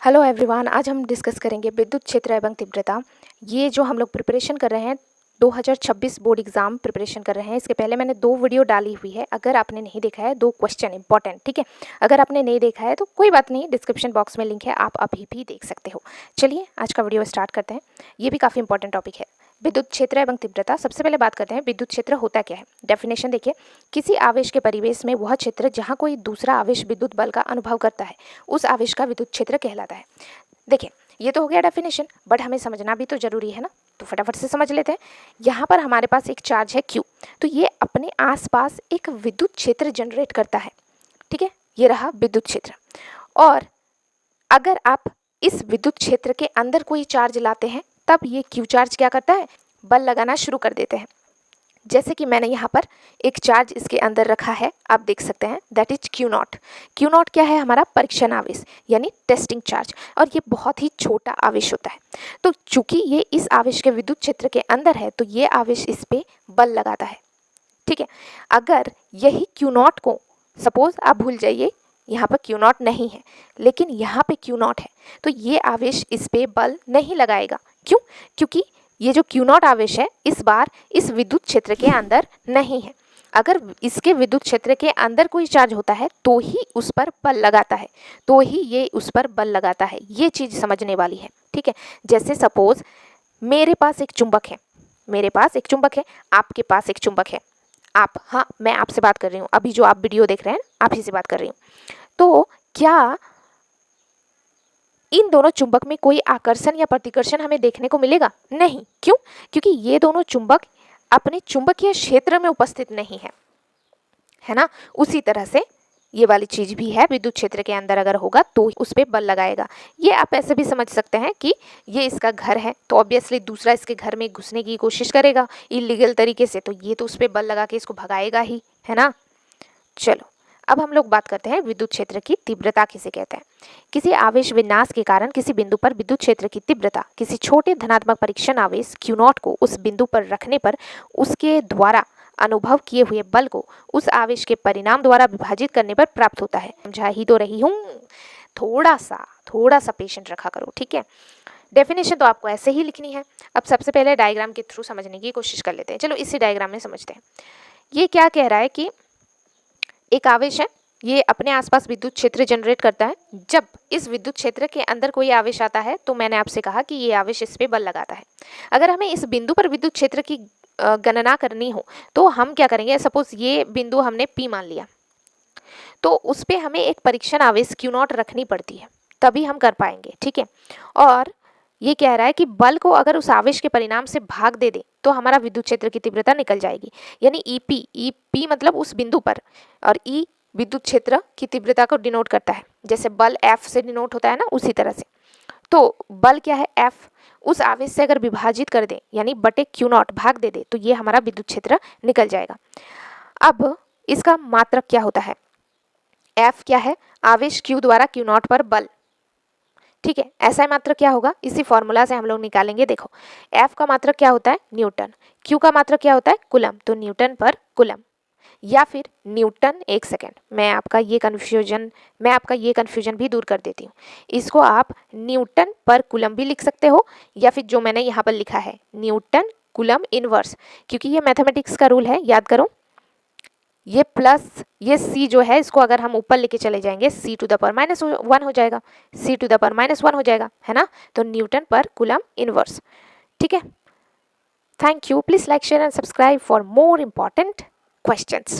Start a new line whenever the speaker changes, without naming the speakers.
Hello everyone, आज हम discuss करेंगे विद्युत क्षेत्र एवं तीव्रता। ये जो हम लोग प्रिपरेशन कर रहे हैं 2026 बोर्ड एग्जाम प्रिपरेशन कर रहे हैं। इसके पहले मैंने 2 वीडियो डाली हुई है, अगर आपने नहीं देखा है 2 क्वेश्चन इंपॉर्टेंट, ठीक है। अगर आपने नहीं देखा है तो कोई बात नहीं, डिस्क्रिप्शन बॉक्स में लिंक है, आप अभी भी देख सकते हो। चलिए आज का वीडियो स्टार्ट करते हैं। ये भी काफ़ी इंपॉर्टेंट टॉपिक है, विद्युत क्षेत्र एवं तीव्रता। सबसे पहले बात करते हैं विद्युत क्षेत्र होता क्या है। डेफिनेशन देखिए, किसी आवेश के परिवेश में वह क्षेत्र जहाँ कोई दूसरा आवेश विद्युत बल का अनुभव करता है, उस आवेश का विद्युत क्षेत्र कहलाता है। देखिए, ये तो हो गया डेफिनेशन, बट हमें समझना भी तो जरूरी है ना, तो फटाफट से समझ लेते हैं। यहाँ पर हमारे पास एक चार्ज है Q, तो ये अपने आसपास एक विद्युत क्षेत्र जनरेट करता है, ठीक है। ये रहा विद्युत क्षेत्र। और अगर आप इस विद्युत क्षेत्र के अंदर कोई चार्ज लाते हैं, तब ये Q चार्ज क्या करता है, बल लगाना शुरू कर देते हैं। जैसे कि मैंने यहाँ पर एक चार्ज इसके अंदर रखा है, आप देख सकते हैं, दैट इज Q0। Q0 क्या है, हमारा परीक्षण आवेश यानी टेस्टिंग चार्ज, और ये बहुत ही छोटा आवेश होता है। तो चूंकि ये इस आवेश के विद्युत क्षेत्र के अंदर है, तो ये आवेश इस पे बल लगाता है, ठीक है। अगर यही Q0 को, सपोज आप भूल जाइए यहाँ पर Q0 नहीं है, लेकिन यहाँ पे Q0 है, तो ये आवेश इस पे बल नहीं लगाएगा। क्यों? क्योंकि ये जो Q0 आवेश है इस बार इस विद्युत क्षेत्र के अंदर नहीं है। अगर इसके विद्युत क्षेत्र के अंदर कोई चार्ज होता है तो ही उस पर बल लगाता है, तो ही ये उस पर बल लगाता है। ये चीज़ समझने वाली है, ठीक है। जैसे सपोज मेरे पास एक चुंबक है, मेरे पास एक चुंबक है, आपके पास एक चुंबक है। आप, हाँ, मैं आपसे बात कर रही हूँ, अभी जो आप वीडियो देख रहे हैं आप ही से बात कर रही हूँ। तो क्या इन दोनों चुंबक में कोई आकर्षण या प्रतिकर्षण हमें देखने को मिलेगा? नहीं। क्यों? क्योंकि ये दोनों चुंबक अपने चुंबकीय क्षेत्र में उपस्थित नहीं है ना। उसी तरह से ये वाली चीज भी है, विद्युत क्षेत्र के अंदर अगर होगा तो उस पर बल लगाएगा। ये आप ऐसे भी समझ सकते हैं कि ये इसका घर है, तो ऑब्वियसली दूसरा इसके घर में घुसने की कोशिश करेगा इलीगल तरीके से, तो ये तो उस पर बल लगा के इसको भगाएगा ही, है ना। चलो अब हम लोग बात करते हैं विद्युत क्षेत्र की तीव्रता किसे कहते हैं। किसी आवेश विन्यास के कारण किसी बिंदु पर विद्युत क्षेत्र की तीव्रता किसी छोटे धनात्मक परीक्षण आवेश Q0 को उस बिंदु पर रखने पर उसके द्वारा अनुभव किए हुए बल को उस आवेश के परिणाम द्वारा विभाजित करने पर प्राप्त होता है। समझा ही तो रही हूँ, थोड़ा सा पेशेंट रखा करो, ठीक है। डेफिनेशन तो आपको ऐसे ही लिखनी है। अब सबसे पहले डायग्राम के थ्रू समझने की कोशिश कर लेते हैं। चलो इसी डायग्राम में समझते हैं। ये क्या कह रहा है कि एक आवेश है, ये अपने आसपास विद्युत क्षेत्र जनरेट करता है। जब इस विद्युत क्षेत्र के अंदर कोई आवेश आता है तो मैंने आपसे कहा कि ये आवेश इस पे बल लगाता है। अगर हमें इस बिंदु पर विद्युत क्षेत्र की गणना करनी हो तो हम क्या करेंगे, सपोज ये बिंदु हमने P मान लिया, तो उस पे हमें एक परीक्षण आवेश Q0 रखनी पड़ती है, तभी हम कर पाएंगे, ठीक है। और ये कह रहा है कि बल को अगर उस आवेश के परिणाम से भाग दे दे तो हमारा विद्युत क्षेत्र की तीव्रता निकल जाएगी। यानी EP मतलब उस बिंदु पर, और E विद्युत क्षेत्र की तीव्रता को डिनोट करता है। जैसे बल F से डिनोट होता है ना, उसी तरह से। तो बल क्या है, F, उस आवेश से अगर विभाजित कर दे यानी बटे Q0 भाग दे दे तो ये हमारा विद्युत क्षेत्र निकल जाएगा। अब इसका मात्रक क्या होता है, F क्या है, आवेश Q द्वारा Q0 पर बल, ठीक है। ऐसा मात्रक क्या होगा, इसी फॉर्मूला से हम लोग निकालेंगे। देखो F का मात्रक क्या होता है, न्यूटन, Q का मात्रक क्या होता है, कूलम, तो न्यूटन पर कूलम, या फिर न्यूटन, एक सेकेंड, मैं आपका ये कन्फ्यूजन भी दूर कर देती हूँ। इसको आप न्यूटन पर कूलम भी लिख सकते हो, या फिर जो मैंने यहाँ पर लिखा है न्यूटन कूलम इनवर्स, क्योंकि ये मैथमेटिक्स का रूल है, याद करो। ये प्लस ये C जो है, इसको अगर हम ऊपर लेके चले जाएंगे C टू द पावर -1 हो जाएगा, C टू द पावर -1 हो जाएगा, है ना। तो न्यूटन पर कूलम इनवर्स, ठीक है। Thank you, please like, share and subscribe for more important questions.